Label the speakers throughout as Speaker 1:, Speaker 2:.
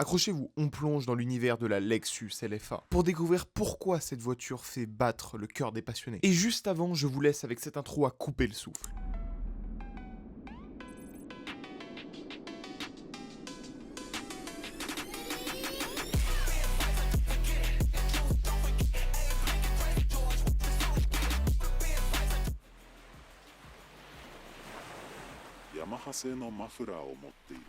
Speaker 1: Accrochez-vous, on plonge dans l'univers de la Lexus LFA pour découvrir pourquoi cette voiture fait battre le cœur des passionnés. Et juste avant, je vous laisse avec cette intro à couper le souffle.
Speaker 2: Yamaha 製のマフラーを持っている。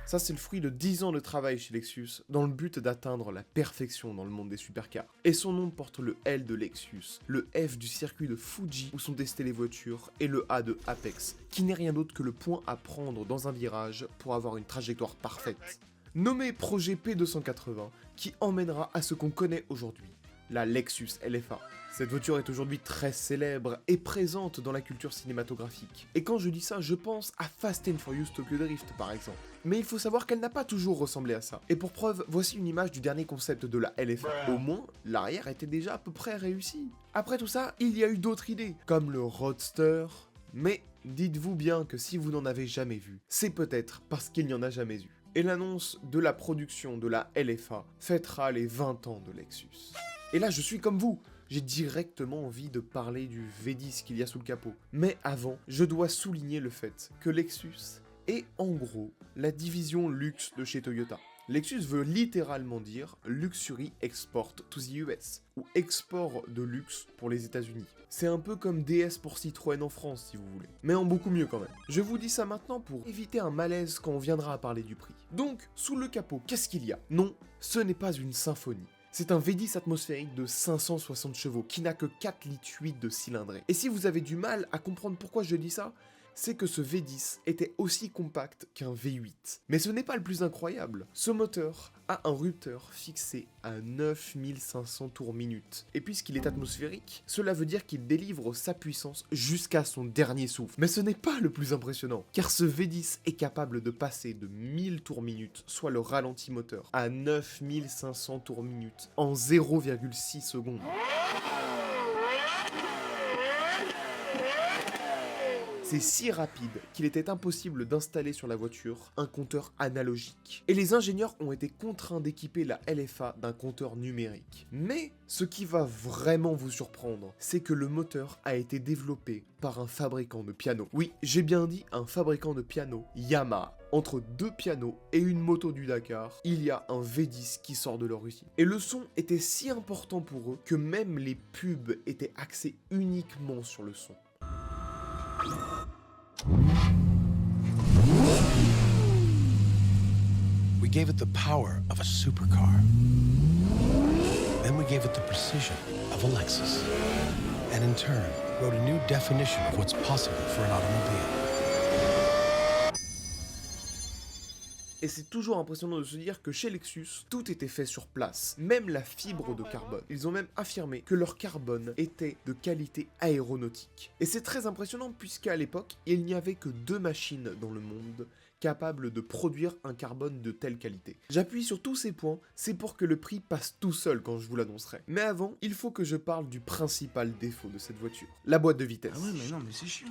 Speaker 1: Ça, c'est le fruit de 10 ans de travail chez Lexus, dans le but d'atteindre la perfection dans le monde des supercars. Et son nom porte le L de Lexus, le F du circuit de Fuji où sont testées les voitures, et le A de Apex, qui n'est rien d'autre que le point à prendre dans un virage pour avoir une trajectoire parfaite. Nommé projet P280, qui emmènera à ce qu'on connaît aujourd'hui, la Lexus LFA. Cette voiture est aujourd'hui très célèbre et présente dans la culture cinématographique. Et quand je dis ça, je pense à Fast and Furious Tokyo Drift par exemple. Mais il faut savoir qu'elle n'a pas toujours ressemblé à ça. Et pour preuve, voici une image du dernier concept de la LFA. Au moins, l'arrière était déjà à peu près réussi. Après tout ça, il y a eu d'autres idées, comme le Roadster. Mais dites-vous bien que si vous n'en avez jamais vu, c'est peut-être parce qu'il n'y en a jamais eu. Et l'annonce de la production de la LFA fêtera les 20 ans de Lexus. Et là, je suis comme vous. J'ai directement envie de parler du V10 qu'il y a sous le capot. Mais avant, je dois souligner le fait que Lexus est en gros la division luxe de chez Toyota. Lexus veut littéralement dire Luxury Export to the US, ou export de luxe pour les États-Unis. C'est un peu comme DS pour Citroën en France si vous voulez, mais en beaucoup mieux quand même. Je vous dis ça maintenant pour éviter un malaise quand on viendra à parler du prix. Donc, sous le capot, qu'est-ce qu'il y a? Non, ce n'est pas une symphonie. C'est un V10 atmosphérique de 560 chevaux qui n'a que 4,8 litres de cylindrée. Et si vous avez du mal à comprendre pourquoi je dis ça, c'est que ce V10 était aussi compact qu'un V8. Mais ce n'est pas le plus incroyable. Ce moteur a un rupteur fixé à 9500 tours minute. Et puisqu'il est atmosphérique, cela veut dire qu'il délivre sa puissance jusqu'à son dernier souffle. Mais ce n'est pas le plus impressionnant, car ce V10 est capable de passer de 1000 tours minute, soit le ralenti moteur, à 9500 tours minute en 0,6 secondes. C'est si rapide qu'il était impossible d'installer sur la voiture un compteur analogique. Et les ingénieurs ont été contraints d'équiper la LFA d'un compteur numérique. Mais ce qui va vraiment vous surprendre, c'est que le moteur a été développé par un fabricant de pianos. Oui, j'ai bien dit un fabricant de pianos, Yamaha. Entre deux pianos et une moto du Dakar, il y a un V10 qui sort de leur usine. Et le son était si important pour eux que même les pubs étaient axés uniquement sur le son.
Speaker 3: We gave it the power of a supercar. Then we gave it the precision of a Lexus. And in turn, wrote a new definition of what's possible for an automobile.
Speaker 1: Et c'est toujours impressionnant de se dire que chez Lexus, tout était fait sur place, même la fibre de carbone. Ils ont même affirmé que leur carbone était de qualité aéronautique. Et c'est très impressionnant puisqu'à l'époque, il n'y avait que 2 machines dans le monde capables de produire un carbone de telle qualité. J'appuie sur tous ces points, c'est pour que le prix passe tout seul quand je vous l'annoncerai. Mais avant, il faut que je parle du principal défaut de cette voiture, la boîte de vitesse.
Speaker 4: Ah ouais, mais non, mais c'est chiant.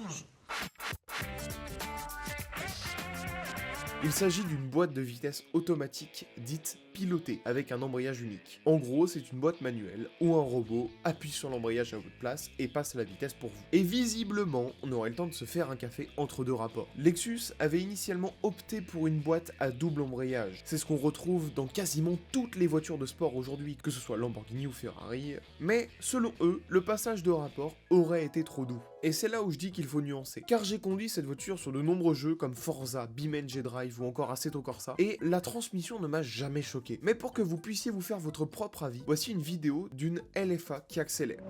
Speaker 1: Il s'agit d'une boîte de vitesse automatique dite pilotée avec un embrayage unique. En gros, c'est une boîte manuelle où un robot appuie sur l'embrayage à votre place et passe la vitesse pour vous. Et visiblement, on aurait le temps de se faire un café entre deux rapports. Lexus avait initialement opté pour une boîte à double embrayage. C'est ce qu'on retrouve dans quasiment toutes les voitures de sport aujourd'hui, que ce soit Lamborghini ou Ferrari. Mais selon eux, le passage de rapport aurait été trop doux. Et c'est là où je dis qu'il faut nuancer. Car j'ai conduit cette voiture sur de nombreux jeux comme Forza, BeamNG Drive ou encore Assetto Corsa, et la transmission ne m'a jamais choqué. Mais pour que vous puissiez vous faire votre propre avis, voici une vidéo d'une LFA qui accélère.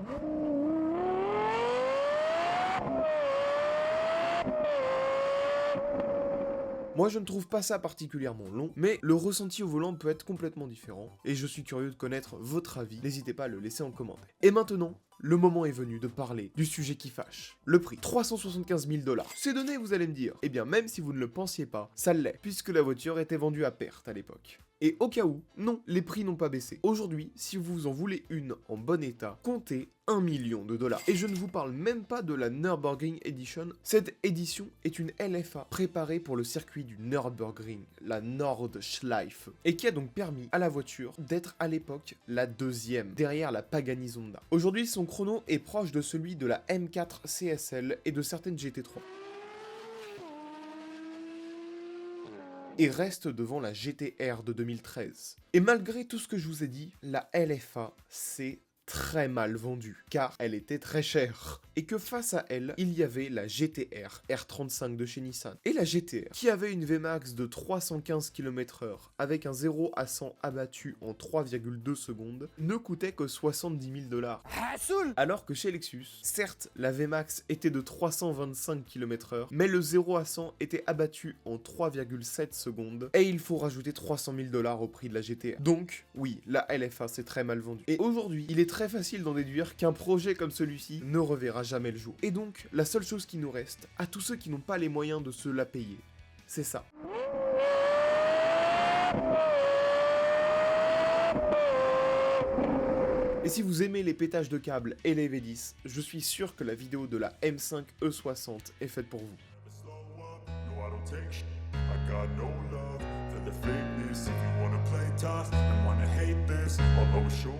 Speaker 1: Moi je ne trouve pas ça particulièrement long, mais le ressenti au volant peut être complètement différent, et je suis curieux de connaître votre avis, n'hésitez pas à le laisser en commentaire. Et maintenant, le moment est venu de parler du sujet qui fâche. Le prix, 375 000 $. C'est donné, vous allez me dire. Eh bien, même si vous ne le pensiez pas, ça l'est, puisque la voiture était vendue à perte à l'époque. Et au cas où, non, les prix n'ont pas baissé. Aujourd'hui, si vous en voulez une en bon état, comptez 1 million de $. Et je ne vous parle même pas de la Nürburgring Edition. Cette édition est une LFA préparée pour le circuit du Nürburgring, la Nordschleife, et qui a donc permis à la voiture d'être à l'époque la deuxième, derrière la Pagani Zonda. Aujourd'hui, son chrono est proche de celui de la M4 CSL et de certaines GT3. Et reste devant la GTR de 2013. Et malgré tout ce que je vous ai dit, la LFA, c'est très mal vendue, car elle était très chère. Et que face à elle, il y avait la GTR R35 de chez Nissan. Et la GTR, qui avait une Vmax de 315 km/h, avec un 0 à 100 abattu en 3,2 secondes, ne coûtait que 70 000 $. Alors que chez Lexus, certes, la Vmax était de 325 km/h, mais le 0 à 100 était abattu en 3,7 secondes, et il faut rajouter 300 000 $ au prix de la GTR. Donc, oui, la LFA c'est très mal vendu. Et aujourd'hui, il est très facile d'en déduire qu'un projet comme celui-ci ne reverra jamais le jour. Et donc, la seule chose qui nous reste, à tous ceux qui n'ont pas les moyens de se la payer, c'est ça. Et si vous aimez les pétages de câbles et les V10, je suis sûr que la vidéo de la M5 E60 est faite pour vous.
Speaker 2: No, I don't take shit. I got no love for the fakeness. If you wanna play tough and wanna hate this, I'll always show